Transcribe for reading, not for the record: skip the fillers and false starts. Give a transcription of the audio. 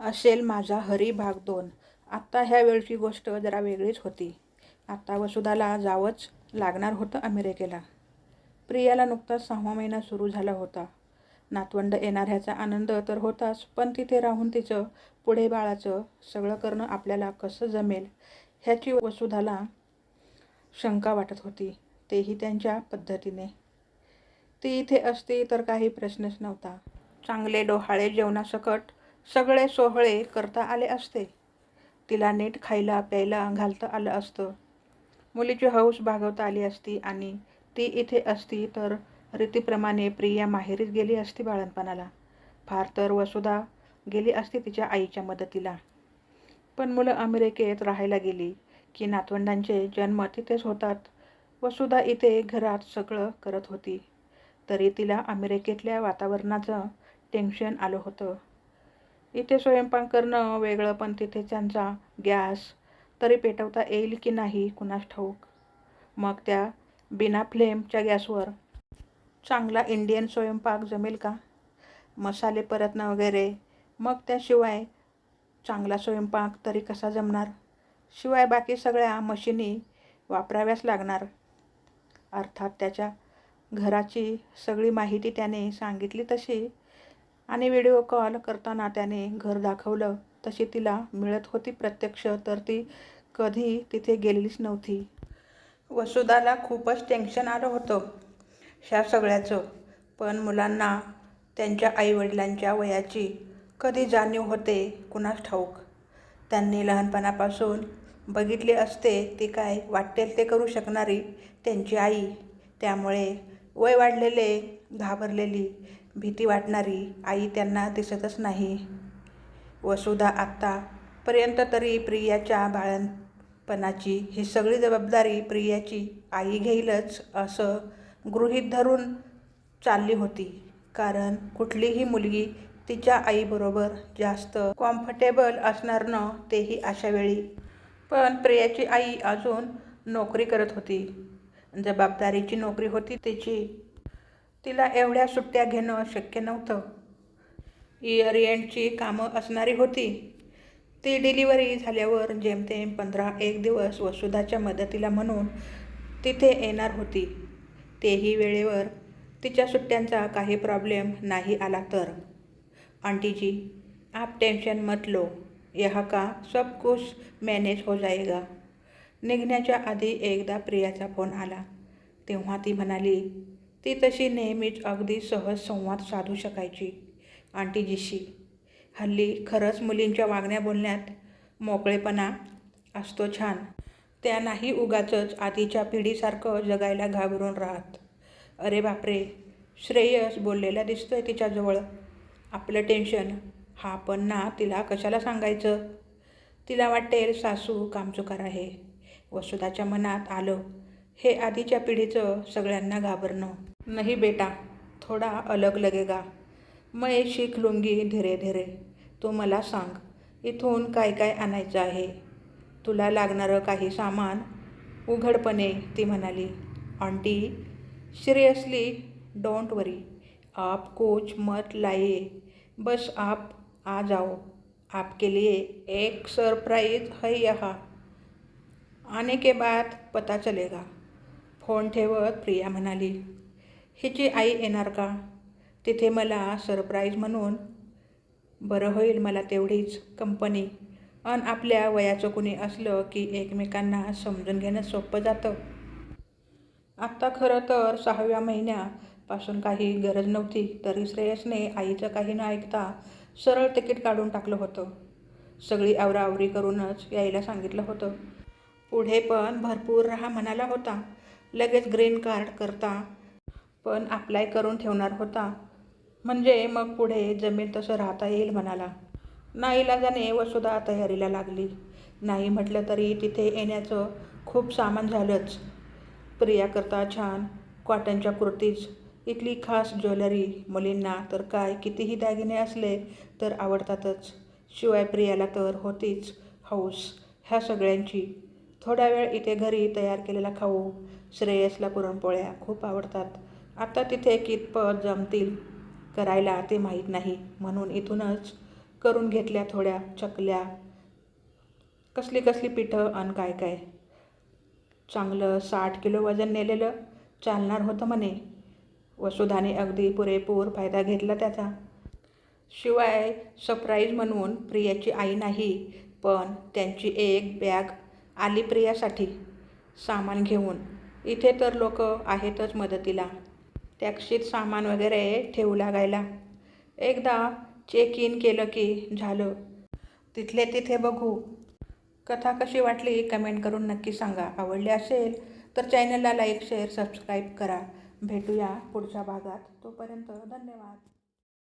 असेल माझा हरी भाग 2. आत्ता ह्या वेळची गोष्ट जरा वेगळीच होती. आत्ता वसुधाला जावंच लागणार होतं अमेरिकेला. प्रियाला नुकताच 6वा महिना सुरू झाला होता. नातवंड येणार ह्याचा आनंद तर होताच, पण तिथे राहून तिचं पुढे बाळाचं सगळं करणं आपल्याला कसं जमेल ह्याची वसुधाला शंका वाटत होती, तेही त्यांच्या पद्धतीने. ती इथे असती तर काही प्रश्नच नव्हता. चांगले डोहाळे जेवणासकट सगळे सोहळे करता आले असते. तिला नीट खायला प्यायला घालता आलं असतं. मुलीची हौस भागवता आली असती आणि ती इथे असती तर रीतीप्रमाणे प्रिया माहेरीच गेली असती बाळंतपणाला. फार तर वसुधा गेली असती तिच्या आईच्या मदतीला. पण मुलं अमेरिकेत राहायला गेली की नातवंडांचे जन्म तिथेच होतात. वसुधा इथे घरात सगळं करत होती, तरी तिला अमेरिकेतल्या वातावरणाचं टेन्शन आलं होतं. इथे स्वयंपाक करणं वेगळं, पण तिथे त्यांचा गॅस तरी पेटवता येईल की नाही कुणास ठाऊक. मग त्या बिना फ्लेमच्या गॅसवर चांगला इंडियन स्वयंपाक जमेल का? मसाले परतणं वगैरे. मग त्याशिवाय चांगला स्वयंपाक तरी कसा जमणार? शिवाय बाकी सगळ्या मशिनी वापराव्याच लागणार. अर्थात त्याच्या घराची सगळी माहिती त्याने सांगितली तशी, आणि व्हिडिओ कॉल करताना त्याने घर दाखवलं तशी तिला मिळत होती प्रत्यक्ष, तर ती कधी तिथे गेलेलीच नव्हती. वसुधाला खूपच टेन्शन आलं होतं ह्या सगळ्याचं. पण मुलांना त्यांच्या आईवडिलांच्या वयाची कधी जाणीव होते कुणास ठाऊक. त्यांनी लहानपणापासून बघितले असते ती काय वाटेल ते करू शकणारी त्यांची आई. त्यामुळे वय वाढलेले, घाबरलेली, भीती वाटणारी आई त्यांना दिसतच नाही. वसुधा आत्तापर्यंत तरी प्रियाच्या बाळंतपणाची ही सगळी जबाबदारी प्रियाची आई घेईलच असं गृहीत धरून चालली होती. कारण कुठलीही मुलगी तिच्या आईबरोबर जास्त कम्फर्टेबल असणार न, तेही अशावेळी. पण प्रियाची आई अजून नोकरी करत होती. जबाबदारीची नोकरी होती तिची. तिला एवढ्या सुट्ट्या घेणं शक्य नव्हतं. इयर एंडची कामं असणारी होती. ती डिलिव्हरी झाल्यावर जेमतेम 15-1 दिवस वसुधाच्या मदतीला म्हणून तिथे येणार होती. तेही वेळेवर. तिच्या सुट्ट्यांचा काही प्रॉब्लेम नाही आला तर. आंटी जी, आप टेंशन मत लो, यहाँ का सब कुछ मॅनेज हो जाएगा. निघण्याच्या आधी एकदा प्रियाचा फोन आला. तेव्हा ती म्हणाली, ती तशी नेहमीच अगदी सहज संवाद साधू शकायची आंटीजीशी. हल्ली खरंच मुलींच्या वागण्या बोलण्यात मोकळेपणा असतो छान. त्या नाही उगाचच आधीच्या पिढीसारखं जगायला घाबरून राहत. अरे बापरे, श्रेयस बोललेला दिसतोय तिच्याजवळ. आपलं टेन्शन. हा पण ना तिला कशाला सांगायचं? तिला वाटेल सासू कामचुकार आहे. वसुधाच्या मनात आलं, हे आधीच्या पिढीचं सगळ्यांना घाबरणं. नहीं बेटा, थोडा अलग लगेगा. मैं सीख लूंगी धीरे धीरे. तू मला सांग, इथून काय काय आणायचं आहे? तुला लागणारं काही सामान उघडपणे ती म्हणाली. आंटी, सिरियसली डोंट वरी, आप कुछ मत लाइए, बस आप आ जाओ. आपके लिए एक सरप्राइज है यहाँ. आने के बाद पता चलेगा. फोन ठेवत प्रिया म्हणाली. हिची आई येणार का तिथे मला सरप्राईज म्हणून? बरं होईल मला तेवढीच कंपनी. अन आपल्या वयाचं कुणी असलं की एकमेकांना समजून घेणं सोपं जातं. आत्ता खरं तर 6व्या महिन्यापासून काही गरज नव्हती, तरी श्रेयसने आईचं काही न ऐकता सरळ तिकीट काढून टाकलं होतं. सगळी आवराआवरी करूनच यायला सांगितलं होतं. पुढे पण भरपूर राहा म्हणाला होता. लगेच ग्रीन कार्ड करता पण अप्लाय करून ठेवणार होता. म्हणजे मग पुढे जमेल तसं राहता येईल म्हणाला. नाईलाजाने वसुधा तयारीला लागली. नाही म्हटलं तरी तिथे येण्याचं खूप सामान झालंच. प्रियाकरता छान कॉटनच्या कुर्तीज, इथली खास ज्वेलरी. मुलींना तर काय कितीही दागिने असले तर आवडतातच. शिवाय प्रियाला तर होतीच हौस ह्या सगळ्यांची. थोडा वेळ इथे घरी तयार केलेला खाऊ. श्रेयसला पुरणपोळ्या खूप आवडतात. आता तिथे कितपत जमतील करायला ते माहीत नाही, म्हणून इथूनच करून घेतल्या थोड्या चकल्या, कसली कसली पिठं आणि काय काय. चांगलं 60 किलो वजन नेलेलं चालणार होतं म्हणे. वसुधाने अगदी पुरेपूर फायदा घेतला त्याचा. शिवाय सरप्राईज म्हणून प्रियाची आई नाही, पण त्यांची एक बॅग आली प्रियासाठी सामान घेऊन. इथे तर लोक आहेतच मदतीला. टॅक्सीत सामान वगैरे ठेवू लागायला. एकदा चेक इन केलं की झालं, तिथले तिथे बघू. कथा कशी वाटली कमेंट करून नक्की सांगा. आवडली असेल तर चॅनलला लाईक, शेअर, सबस्क्राईब करा. भेटूया पुढच्या भागात. तोपर्यंत धन्यवाद.